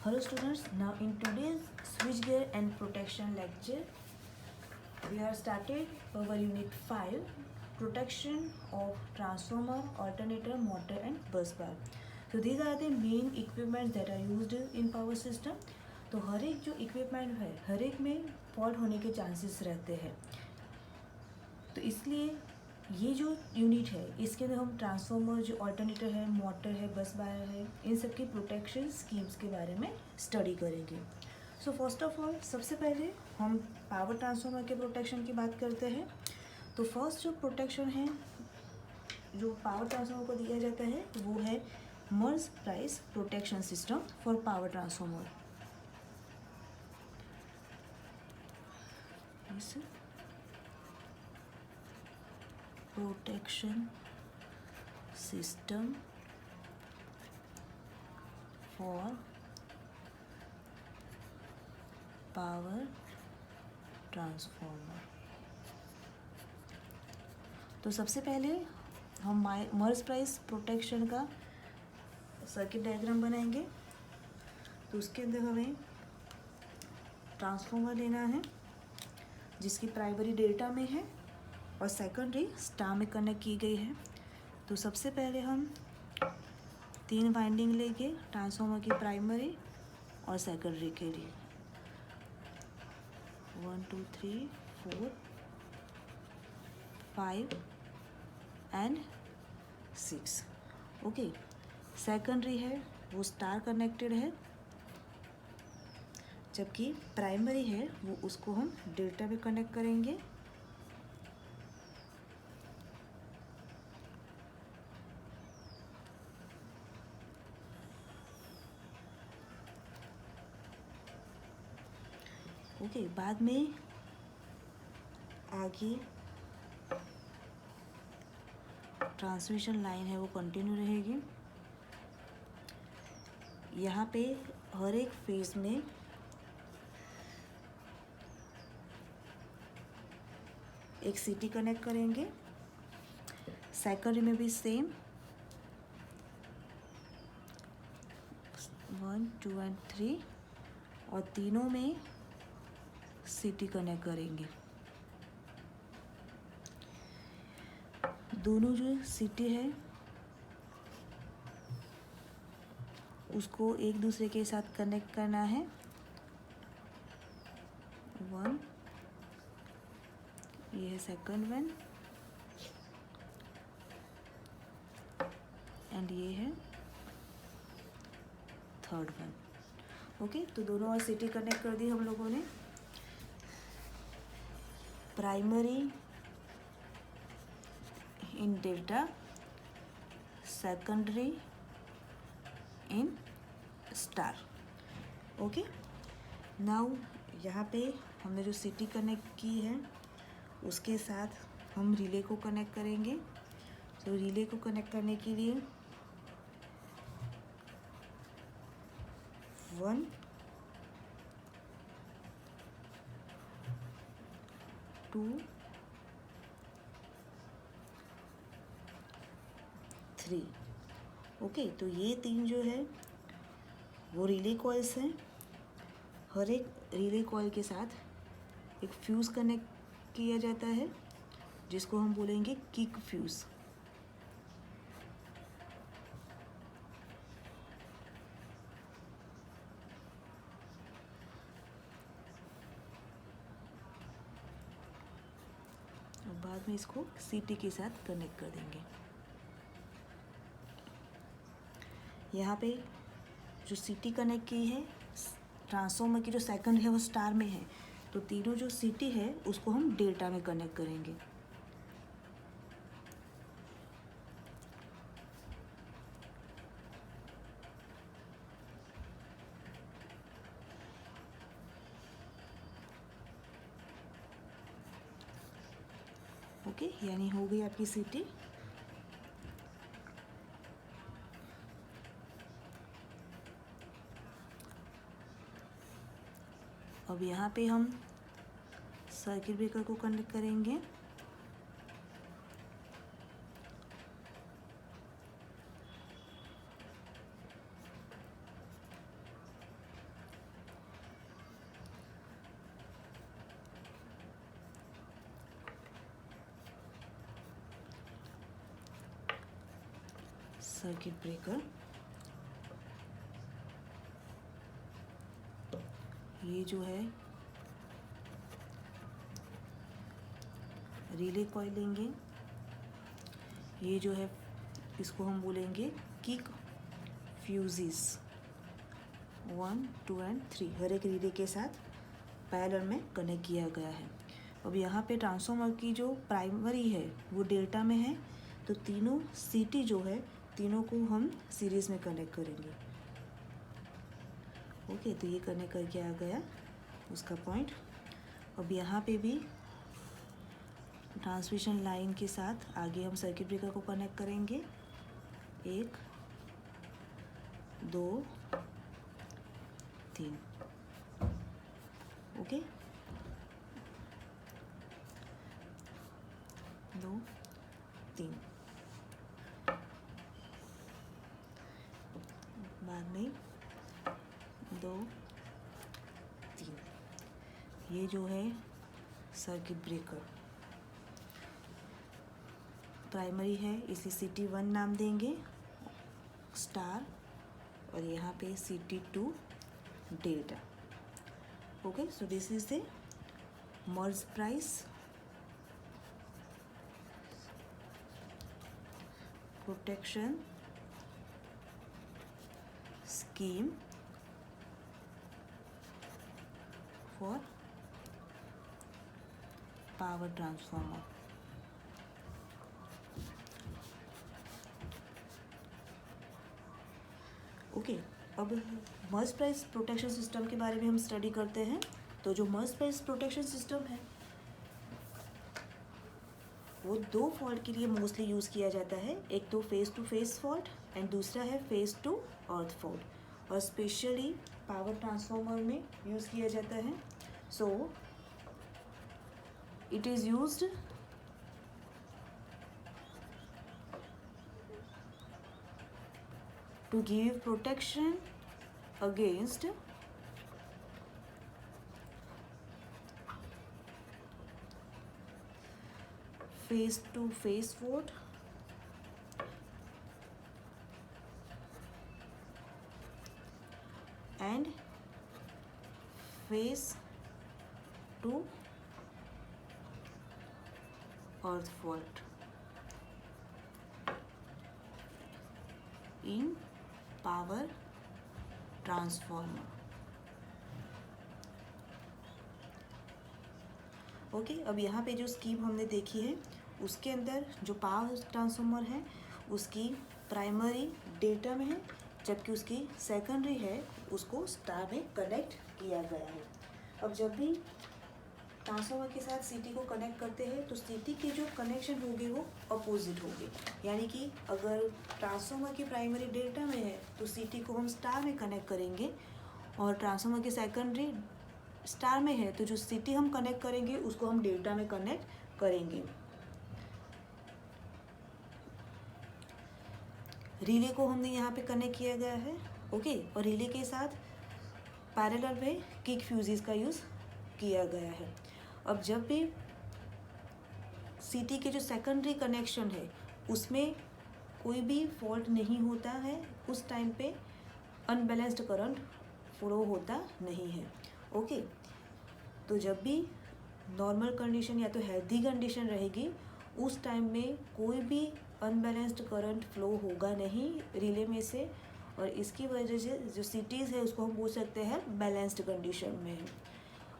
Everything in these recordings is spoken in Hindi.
Hello students, now in today's switchgear and protection lecture, we are started our unit 5, protection of transformer, alternator, motor and bus bar. So these are the main equipments that are used in power system. तो हर एक जो इक्विपमेंट है हर एक में फॉल्ट होने के चांसेस रहते हैं, तो इसलिए ये जो यूनिट है इसके अंदर हम ट्रांसफार्मर, जो ऑल्टरनेटर है, मोटर है, बस बार है, इन सब की प्रोटेक्शन स्कीम्स के बारे में स्टडी करेंगे। सो फर्स्ट ऑफ ऑल सबसे पहले हम पावर ट्रांसफार्मर के प्रोटेक्शन की बात करते हैं। तो फर्स्ट जो प्रोटेक्शन है जो पावर ट्रांसफार्मर को दिया जाता है वो है Merz Price protection system for power transformer. Protection system for power transformer. तो सबसे पहले हम मर्ज प्राइस प्रोटेक्शन का सर्किट डायग्राम बनाएंगे। तो उसके अंदर हमें ट्रांसफार्मर लेना है जिसकी प्राइमरी डेल्टा में है और सेकेंडरी स्टार में कनेक्ट की गई है। तो सबसे पहले हम 3 वाइंडिंग लेंगे ट्रांसफार्मर की प्राइमरी और सेकेंडरी के लिए। 1 2 3 4 5 एंड 6। ओके, सेकेंडरी है वो स्टार कनेक्टेड है, जबकि प्राइमरी है वो उसको हम डेल्टा में कनेक्ट करेंगे। ओके, बाद में आगे ट्रांसमिशन लाइन है वो कंटिन्यू रहेगी। यहाँ पे हर एक फेज में एक सीटी कनेक्ट करेंगे, सेकेंडरी में भी सेम 1 2 एंड 3 और तीनों में सीटी कनेक्ट करेंगे। दोनों जो सीटी है उसको एक दूसरे के साथ कनेक्ट करना है। 1, ये है सेकंड वन एंड ये है थर्ड वन। ओके, तो दोनों और सीटी कनेक्ट कर दी हम लोगों ने। Primary in delta, secondary in star. Okay, now यहाँ पे हमने जो सीटी कनेक्ट की है उसके साथ हम रिले को कनेक्ट करेंगे। तो रिले को कनेक्ट करने के लिए 1 2 3। ओके, तो ये 3 जो है वो रिले कॉइल्स हैं। हर एक रिले कॉइल के साथ एक फ्यूज़ कनेक्ट किया जाता है जिसको हम बोलेंगे किक फ्यूज़। और बाद में इसको सीटी के साथ कनेक्ट कर देंगे। यहाँ पे जो सीटी कनेक्ट की है ट्रांसफार्मर की जो सेकंड है वो स्टार में है, तो तीनों जो सीटी है उसको हम डेल्टा में कनेक्ट करेंगे। ओके, यानी हो गई आपकी सीटी। अब यहाँ पे हम सर्किट ब्रेकर को कनेक्ट करेंगे। सर्किट ब्रेकर, ये जो है रिले कॉइल लेंगे, ये जो है इसको हम बोलेंगे किक फ्यूजेस 1, 2 एंड 3 हर एक रिले के साथ पैरेलल में कनेक्ट किया गया है। अब यहाँ पे ट्रांसफार्मर की जो प्राइमरी है वो डेल्टा में है, तो तीनों सीटी जो है तीनों को हम सीरीज़ में कनेक्ट करेंगे। ओके, तो ये कनेक्ट करके आ गया उसका पॉइंट। अब यहाँ पे भी ट्रांसमिशन लाइन के साथ आगे हम सर्किट ब्रेकर को कनेक्ट करेंगे, 1, 2, 3। ओके, 2, 3। बाद में 2, 3। ये जो है सर्किट ब्रेकर प्राइमरी है, इसे CT1 नाम देंगे स्टार, और यहाँ पे CT2 delta. Okay, so this is the merge Price protection scheme for power transformer। Okay, अब मर्ज प्राइस प्रोटेक्शन सिस्टम के बारे में हम स्टडी करते हैं। तो जो मर्ज प्राइस प्रोटेक्शन सिस्टम है वो 2 फॉल्ट के लिए मोस्टली यूज़ किया जाता है, एक तो face to face fault and दूसरा है फेस टू अर्थ फॉल्ट, और स्पेशली पावर ट्रांसफार्मर में यूज़ किया जाता है। So it is used to give protection against face to face fault and face to earth fault in power transformer. Okay, अब यहाँ पे जो स्कीम हमने देखी है उसके अंदर जो पावर ट्रांसफार्मर है उसकी प्राइमरी डेल्टा में है, जबकि उसकी सेकेंडरी है उसको स्टार में कनेक्ट किया गया है। अब जब भी ट्रांसफार्मर के साथ सीटी को कनेक्ट करते हैं तो सीटी की जो कनेक्शन होगी वो अपोजिट होगी, यानी कि अगर ट्रांसफार्मर की प्राइमरी डेल्टा में है तो सीटी को हम स्टार में कनेक्ट करेंगे, और ट्रांसफार्मर की सेकेंडरी स्टार में है तो जो सीटी हम कनेक्ट करेंगे उसको हम डेल्टा में कनेक्ट करेंगे। रिले को हमने यहाँ पे कनेक्ट किया गया है। ओके, और रिले के साथ पैरेलल में किक फ्यूजेस का यूज़ किया गया है। अब जब भी सीटी के जो सेकेंडरी कनेक्शन है उसमें कोई भी फॉल्ट नहीं होता है, उस टाइम पे अनबैलेंस्ड करंट फ्लो होता नहीं है। ओके, तो जब भी नॉर्मल कंडीशन या तो हेल्दी कंडीशन रहेगी उस टाइम में कोई भी अनबैलेंस्ड करंट फ्लो होगा नहीं रिले में से, और इसकी वजह से जो सीटीज़ है उसको हम बोल सकते हैं बैलेंस्ड कंडीशन में है।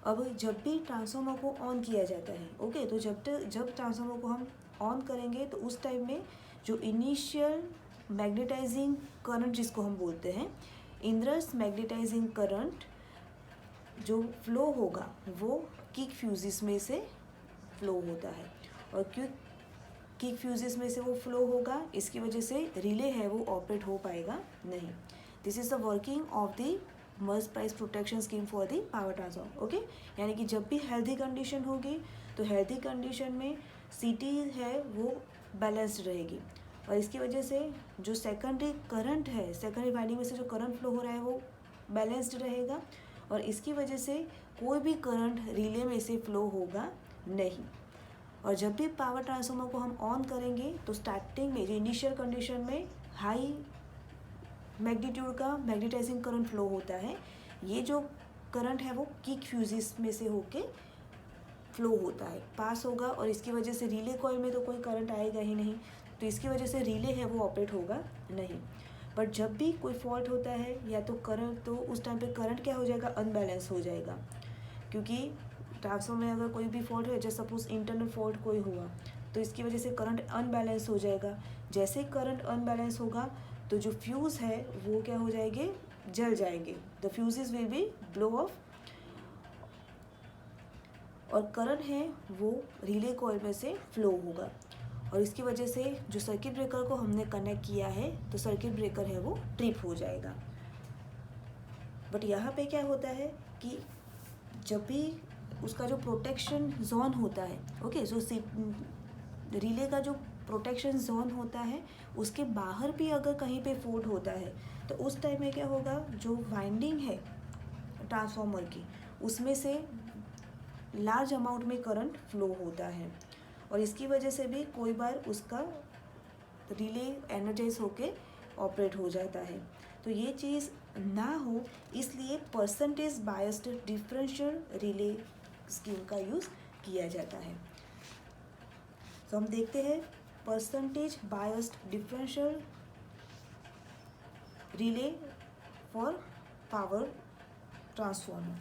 अब जब भी ट्रांसफार्मर को ऑन किया जाता है, ओके, तो जब ट्रांसफार्मर को हम ऑन करेंगे तो उस टाइम में जो इनिशियल मैग्नेटाइजिंग करंट जिसको हम बोलते हैं इंद्रस मैग्नेटाइजिंग करंट जो फ्लो होगा वो किक फ्यूजेस में से फ्लो होता है, और क्यों किक फ्यूजेस में से वो फ्लो होगा इसकी वजह से रिले है वो ऑपरेट हो पाएगा नहीं। This is the working of the merge Price protection scheme for the power transformer. Okay, यानी कि जब भी हेल्दी कंडीशन होगी तो हेल्दी कंडीशन में सीटी है वो बैलेंस्ड रहेगी, और इसकी वजह से जो सेकेंडरी करंट है सेकेंडरी वाइंडिंग में से जो करंट फ्लो हो रहा है वो बैलेंस्ड रहेगा, और इसकी वजह से कोई भी करंट रिले में से फ्लो होगा नहीं। और जब भी पावर ट्रांसफार्मर को हम ऑन करेंगे तो स्टार्टिंग में जो इनिशियल कंडीशन में हाई मैग्नीट्यूड का मैग्नेटाइजिंग करंट फ्लो होता है। ये जो करंट है वो किक फ्यूजेस में से होके फ्लो होता है, पास होगा, और इसकी वजह से रिले कॉइल में तो कोई करंट आएगा ही नहीं, तो इसकी वजह से रिले है वो ऑपरेट होगा नहीं। बट जब भी कोई फॉल्ट होता है या तो करंट, तो उस टाइम पे करंट क्या हो जाएगा, अनबैलेंस हो जाएगा, क्योंकि ट्रांसफार्मर में अगर कोई भी फॉल्ट हो, जैसे सपोज इंटरनल फॉल्ट कोई हुआ, तो इसकी वजह से करंट अनबैलेंस हो जाएगा। जैसे करंट अनबैलेंस होगा तो जो फ्यूज़ है वो क्या हो जाएंगे, जल जाएंगे, the fuses will be blow of, और करंट है वो रिले कॉइल में से फ्लो होगा, और इसकी वजह से जो सर्किट ब्रेकर को हमने कनेक्ट किया है तो सर्किट ब्रेकर है वो ट्रिप हो जाएगा। बट यहाँ पे क्या होता है कि जब भी उसका जो प्रोटेक्शन जोन होता है, ओके, जो रिले का जो प्रोटेक्शन जोन होता है उसके बाहर भी अगर कहीं पे फॉल्ट होता है तो उस टाइम में क्या होगा, जो वाइंडिंग है ट्रांसफार्मर की उसमें से लार्ज अमाउंट में करंट फ्लो होता है, और इसकी वजह से भी कोई बार उसका रिले एनर्जाइज होके ऑपरेट हो जाता है। तो ये चीज़ ना हो इसलिए percentage biased differential relay scheme का यूज़ किया जाता है। तो हम देखते हैं percentage biased differential relay for power transformer.